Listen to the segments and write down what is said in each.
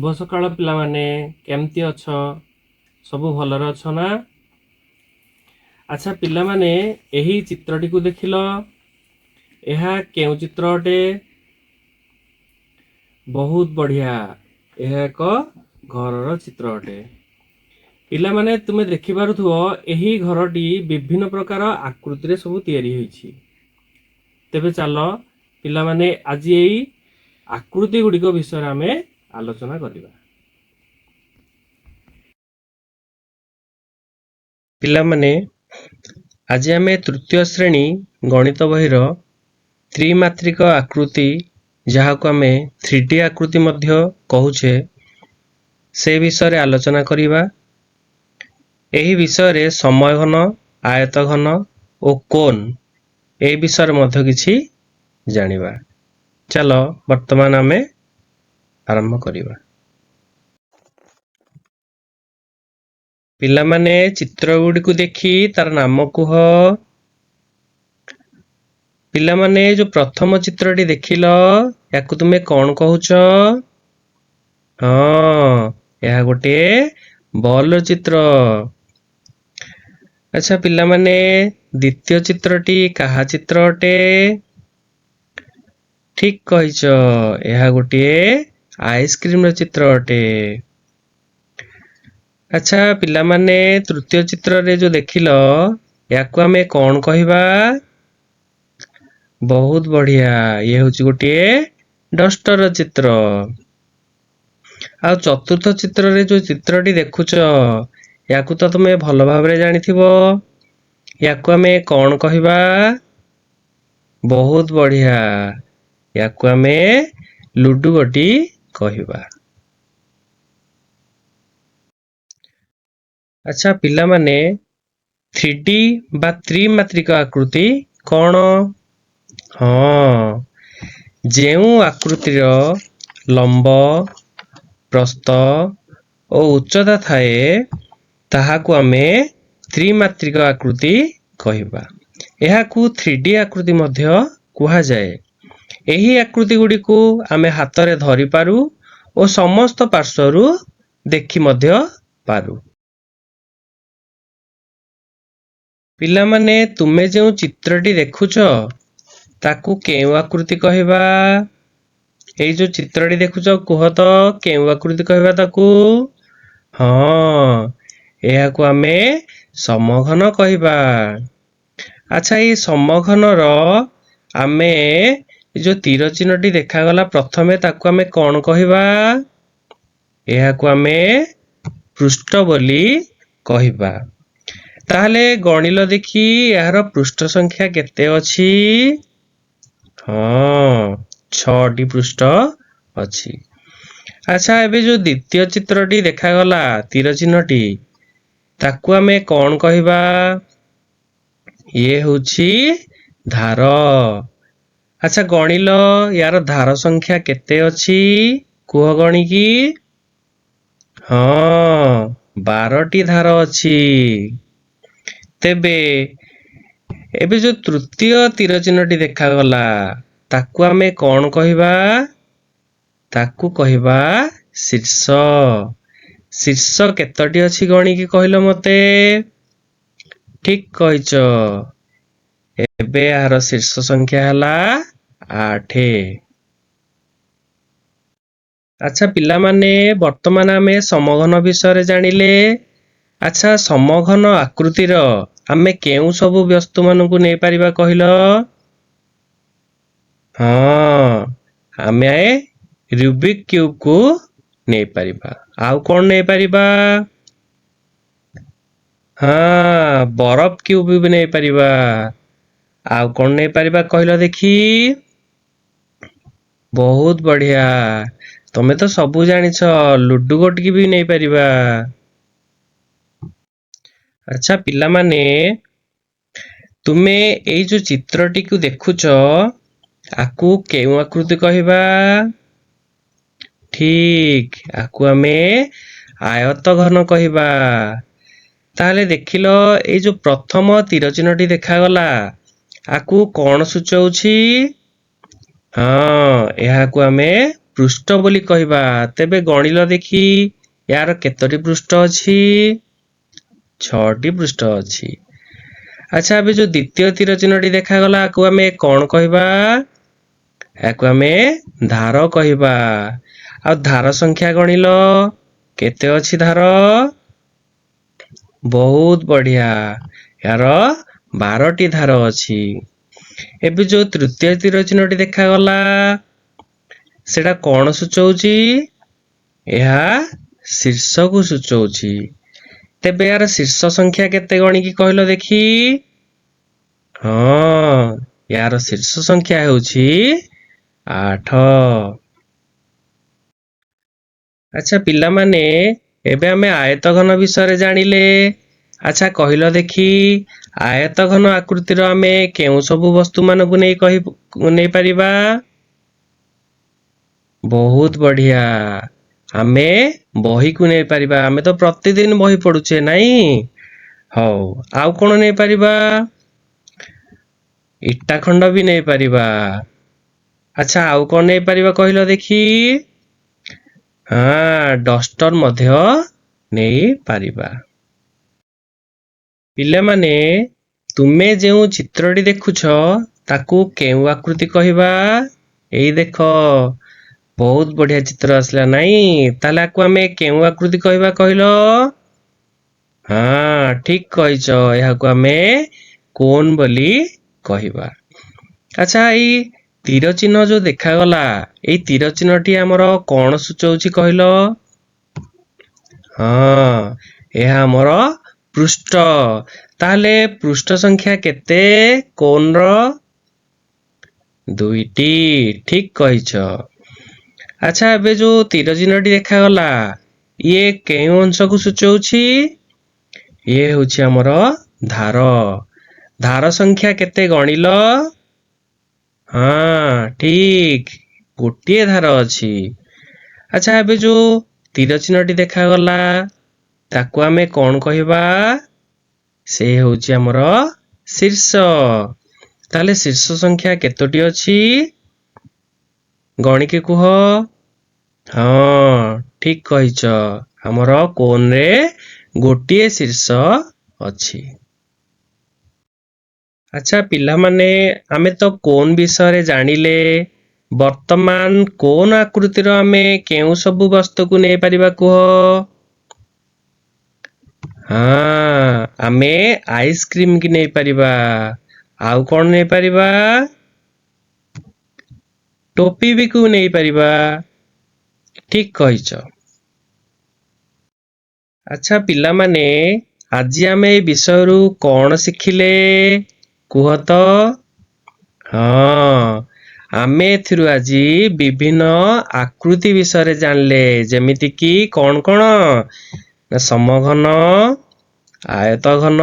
शुभ सकाळ पिलामाने केमती अछ सबु भलरे अछ ना। अच्छा पिलामाने एही चित्रटी को देखिल एहा केउ चित्र अटे। बहुत बढ़िया यह एक घरर चित्र अटे। पिलामाने तुमे देखि पारुथुओ एही घरटी विभिन्न प्रकार आकृति रे सब तैयारी होईछि। तेबे चलो पिलामाने आज एही आकृति गुड़िक विषय आमे आलोचना करिबा। पिलामाने आज आमे तृतीय श्रेणी गणित बहिर त्रिमात्रिक आकृति जहाको आमे 3D आकृति मध्य कहूछे से विषय रे आलोचना करिबा। एही विषय रे समय घन, आयत घन और कोण ए विषय मध्य किछि जानिबा। चलो वर्तमान आमे आरंभ करिबा। पिलामाने चित्र गुडी को देखी तार नाम कुह। पिलामाने जो प्रथम चित्रटी देखिल याकु तुमे कौन कहूछ? हाँ यह गोटे बॉल चित्र। अच्छा पिलामाने द्वितीय चित्रटी कहा चित्र अटे? ठीक कहिछ यह गोटे आइसक्रीम चित्र अटे। अच्छा पिलामाने तृतीय चित्र रे जो देखिल याकु आमे कौन कहिबा? बहुत बढ़िया ये होची गोटे डस्टर चित्र। आ चतुर्थ चित्र रे जो चित्रटी देखुछ याकु तो तुमे भल भाबरे जानिथिबो। याकु आमे कौन कहिबा? बहुत बढ़िया याकु आमे लुडु गोटी कहिबा। अच्छा पिलामाने 3D बा त्रिमात्रिक आकृति कौन? हाँ जेउ आकृतिर लंब प्रस्थ और उच्चता थाए ताहाकु आमे त्रिमात्रिक आकृति कहिबा। एहाकु 3D आकृति मध्य कुहा जाए। एही आकृति गुडी को आमे हातरे धरि पारू और समस्त पार्श्वरु देखि मध्य पारू। पिलामाने तुमे जो चित्रटी देखुछ ताकू केउ आकृति कहिबा? एई जो चित्रटी देखुछ कुह तो केउ आकृति कहिबा ताकू? हाँ एहाकू आमे समघन कहिबा। अच्छा ये समघन रो आमे जो तीर चिन्हटी देखा गला प्रथमे ताकू आमे कौन कहिबा? एहाकू आमे पृष्ठ बोली कहिबा। ताहले गणिल देखी यार पृष्ठ संख्या केते अछि? हाँ 6टी पृष्ठ अछि। अच्छा एबे जो द्वितीय चित्रटी देखा गला तीर चिन्हटी ताकू आमे कौन कहिबा? ये होछि धार। अच्छा गणिल यार धार संख्या केते अछि कुह गणिकी? हाँ 12टी धार अछि। तेबे एबे जो तृतीय तीर चिन्हटी देखा गला ताकू आमे कौन कहिबा? ताकू कहिबा शीर्ष। शीर्ष केतटी अछि गणिकी कहिलो मते? ठीक कहिछ एबे यार शीर्ष संख्या हला 8। अच्छा पिलामाने वर्तमान आमे समघन विषय जानिले। अच्छा समघन आकृतिर आमे केउ सबु वस्तु मानकु नै परिबा कहिलो? हाँ आमे रूबिक क्यूब को नै परिबा। आउ कोन नै परिबा? हाँ बरफ क्यूब भी नै परिबा। आउ कोन नै परिबा कहिलो देखी? बहुत बढ़िया तमे तो सबु जानिछ लुडु गोटी भी नै परिबा। अच्छा पिलामाने तुमे एई जो चित्रटी को देखुछ आकु केउ आकृति कहिबा? ठीक आकु आमे आयत घन कहिबा। ताहले देखिलो एई जो प्रथम तीर चिन्हटी देखा गला आकु कौन सूचौछि? हाँ एहाकु आमे पृष्ठ बोली कहबा तेबे गणिल देखी यार केतोटी पृष्ठ अछि 6टी पृष्ठ अछि। अच्छा अबे जो द्वितीय तीर चिन्हटी देखा गला आकु आमे कोन कहबा याकु आमे धार कहबा आ धार संख्या गणिल केते अछि धार बहुत बढ़िया यार 12टी धार अछि। एबे जो तृतीय तीर चिन्हटी देखा गला सेटा कोन सूचौची यह शीर्ष को सूचौची। तेबे यार शीर्ष संख्या केते गणी की कहलो देखी हाँ यार शीर्ष संख्या हेउची 8। अच्छा पिला माने एबे हमें आयतघन विषय जानिले। अच्छा कहलो देखी आयतघन आकृतिर आमे केउ सबु वस्तु मानकु नै परिबा बहुत बढ़िया आमे बही को नै परिबा आमे तो प्रतिदिन बही पढुचे नाही हौ आउ कोन नै परिबा इट्टा खंड भी नै परिबा। अच्छा आउ कोन नै परिबा कहलो देखी हाँ डस्टर मध्य नै परिबा। पिले माने तुमे जेउ चित्रटी देखुछ ताकू केउ आकृति कहबा एई देखो बहुत बढ़िया चित्र आसला नाही ताले आकु आमे केउ आकृति कहबा कहलो हाँ ठीक कहिछ याकु आमे कोन बोली कहबा। अच्छा एई तीर चिन्ह जो देखा गला एई तीर चिन्हटी हमर कोन सूचौची कहलो हाँ एहा हमर पृष्ठ ताले पृष्ठ संख्या केते कोन रो 2टी ठीक कहिछ। अच्छा एबे जो तीर चिन्हटी देखा गला ये केउ अंश को सूचौची ये होची हमर धार धार संख्या केते गणिल हाँ ठीक गोटिए धार अछि। अच्छा एबे जो तीर चिन्हटी देखा गला ताकू आमे कोन कहबा से होची हमर शीर्ष ताले शीर्ष संख्या केतोटी अछि गणिके कुह हाँ ठीक कहिछ हमर कोन रे गोटिए शीर्ष अछि। अच्छा पिला माने आमे तो कोन विषय जानिले वर्तमान कोन आकृतिर आमे केउ सबु वस्तु को नै परिबा कुह हाँ आमे आइसक्रीम की नै परिबा आउ कोन नै परिबा टोपी भी को नै परिबा ठीक कहिछ। अच्छा पिला माने आज आमे विषय रु कोन सिखिले कुह तो हाँ आमे एथिरु आजी विभिन्न आकृति विषय जानले जेमिति की कोन कोन समघन आयतघन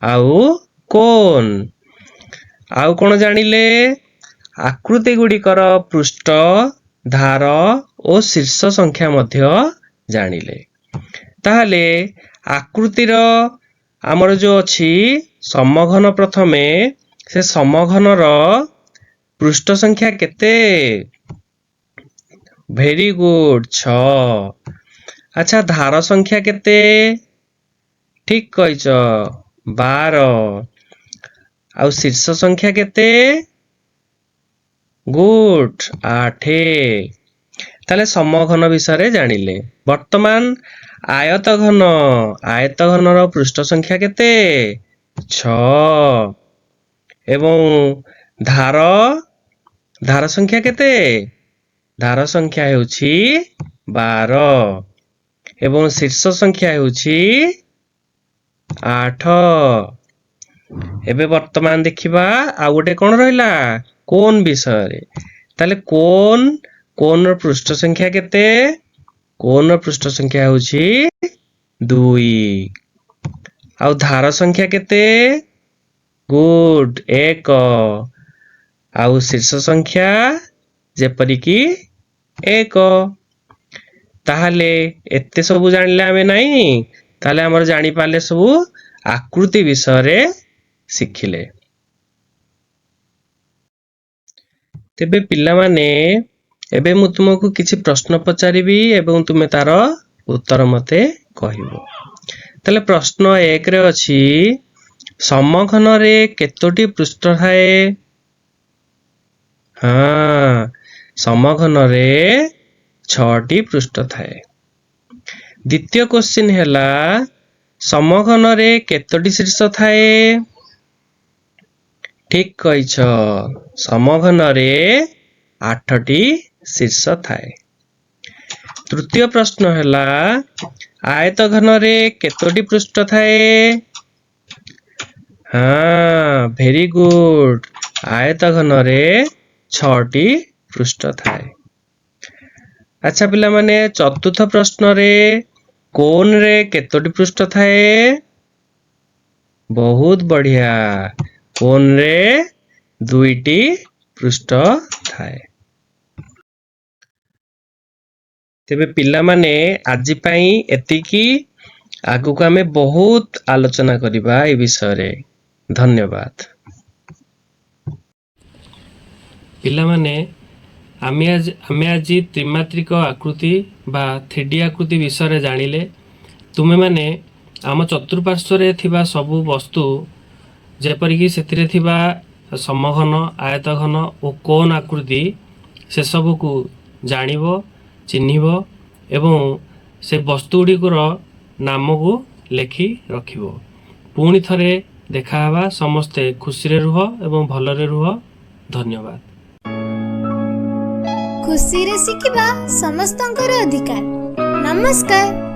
आउ कोन आउ कोन जानिले आकृति गुड़िकर पृष्ठ धार और शीर्ष संख्या मध्य जानिले। ताहले आकृतिर आमर जो अछि समघन प्रथमे से समघन रो पृष्ठ संख्या केते वेरी गुड 6। अच्छा धार संख्या केते ठीक कहिछ 12 आउ शीर्ष संख्या केते गुड 8। ताले समघन विषय जानिले। वर्तमान आयतघन आयतघन रो पृष्ठ संख्या केते 6 एवं धार धार संख्या केते धार संख्या हेउची 12 एवं शीर्ष संख्या हेउची 8। एबे वर्तमान देखिबा आ गोटे कोन रहला कोन विषय ताले कोन कोन रो पृष्ठ संख्या केते कोन रो पृष्ठ संख्या हेउची 2 आउ धार संख्या केते गुड 1 आउ शीर्ष संख्या जेपरि की 1 ताहले एते सबु जानिले आमे नाही ताहले हमर जानि पाले सबु आकृति विषय शिखिले। तेबे पिला माने एबे मु तुमको किछि प्रश्न पचारिबी एवं तुमे तार उत्तर मते कहिबो। तले प्रश्न 1 रे अछि समघन रे केतोटी पृष्ठ थाए? हाँ, समघन रे 6टी पृष्ठ थाए। द्वितीय क्वेश्चन हैला समघन रे केतोटी शीर्ष थाए? ठीक कहिछ, समघन रे 8टी शीर्ष थाए। तृतीय प्रश्न हैला आयत घन रे केतोटी पृष्ठ थाए? हाँ, वेरी गुड, आयत घन रे 6टी पृष्ठ थाए। अच्छा पिला माने चतुर्थ प्रश्न रे कोन रे केतोटी पृष्ठ थाए? बहुत बढ़िया, कोन रे 2टी पृष्ठ थाए। तेबे पिला माने आजि पई एतिकी, आगु को आमे बहुत आलोचना करिबा ए विषय रे। धन्यवाद। पिला माने आमे आज त्रिमात्रिक आकृति बा 3D आकृति विषय रे जानिले। तुमे माने आम चतुर्पार्श्व रे थिबा सबु वस्तु जेपरि कि सेतिरे थिबा समघन, आयतघन और कोन आकृति से सबु को जानिबो, चिन्हिबो एवं से वस्तु गुड़िकर नाम को लेखि रखिबो। पुणी थरे देखा हवा, समस्ते खुशी रे रुह एवं भलरे रुह। धन्यवाद। खुशी रे शिखिबा समस्तंकर अधिकार। नमस्कार।